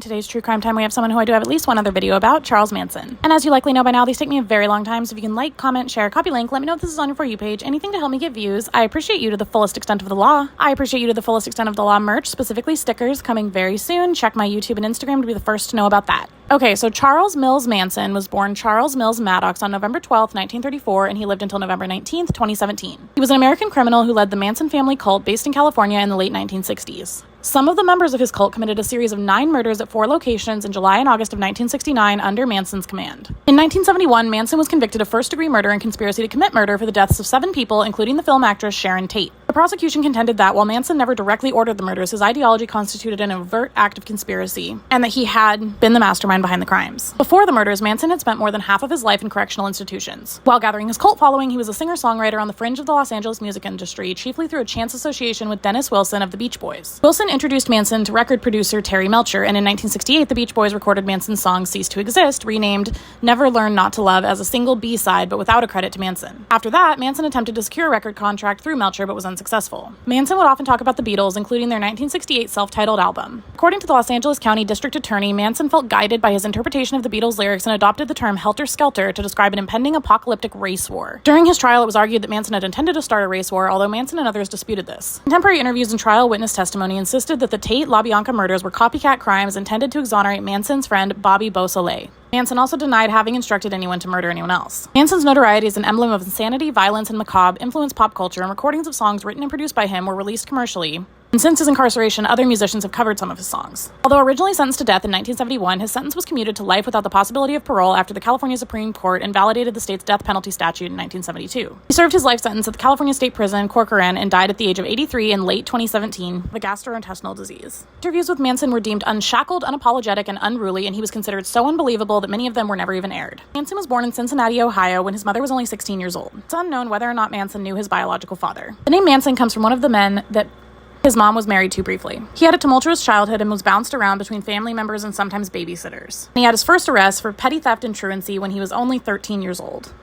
In today's True Crime Time, we have someone who I do have at least one other video about, Charles Manson. And as you likely know by now, these take me a very long time, so if you can like, comment, share, copy link, let me know if this is on your For You page, anything to help me get views. I appreciate you to the fullest extent of the law. I appreciate you to the fullest extent of the law merch, specifically stickers, coming very soon. Check my YouTube and Instagram to be the first to know about that. Okay, so Charles Mills Manson was born Charles Mills Maddox on November 12th, 1934, and he lived until November 19th, 2017. He was an American criminal who led the Manson family cult based in California in the late 1960s. Some of the members of his cult committed a series of 9 murders at 4 locations in July and August of 1969 under Manson's command. In 1971, Manson was convicted of first-degree murder and conspiracy to commit murder for the deaths of 7 people, including the film actress Sharon Tate. The prosecution contended that, while Manson never directly ordered the murders, his ideology constituted an overt act of conspiracy, and that he had been the mastermind behind the crimes. Before the murders, Manson had spent more than half of his life in correctional institutions. While gathering his cult following, he was a singer-songwriter on the fringe of the Los Angeles music industry, chiefly through a chance association with Dennis Wilson of the Beach Boys. Wilson introduced Manson to record producer Terry Melcher, and in 1968, the Beach Boys recorded Manson's song Cease to Exist, renamed Never Learn Not to Love, as a single B-side, but without a credit to Manson. After that, Manson attempted to secure a record contract through Melcher, but was unsuccessful. Manson would often talk about the Beatles, including their 1968 self-titled album. According to the Los Angeles County District Attorney, Manson felt guided by his interpretation of the Beatles' lyrics and adopted the term helter-skelter to describe an impending apocalyptic race war. During his trial, it was argued that Manson had intended to start a race war, although Manson and others disputed this. Contemporary interviews and trial witness testimony insisted that the Tate LaBianca murders were copycat crimes intended to exonerate Manson's friend Bobby Beausoleil. Manson also denied having instructed anyone to murder anyone else. Manson's notoriety as an emblem of insanity, violence, and macabre influenced pop culture, and recordings of songs written and produced by him were released commercially. And since his incarceration, other musicians have covered some of his songs. Although originally sentenced to death in 1971, his sentence was commuted to life without the possibility of parole after the California Supreme Court invalidated the state's death penalty statute in 1972. He served his life sentence at the California State Prison, Corcoran, and died at the age of 83 in late 2017 of a gastrointestinal disease. Interviews with Manson were deemed unshackled, unapologetic, and unruly, and he was considered so unbelievable that many of them were never even aired. Manson was born in Cincinnati, Ohio, when his mother was only 16 years old. It's unknown whether or not Manson knew his biological father. The name Manson comes from one of the men that his mom was married to briefly. He had a tumultuous childhood and was bounced around between family members and sometimes babysitters. He had his first arrest for petty theft and truancy when he was only 13 years old.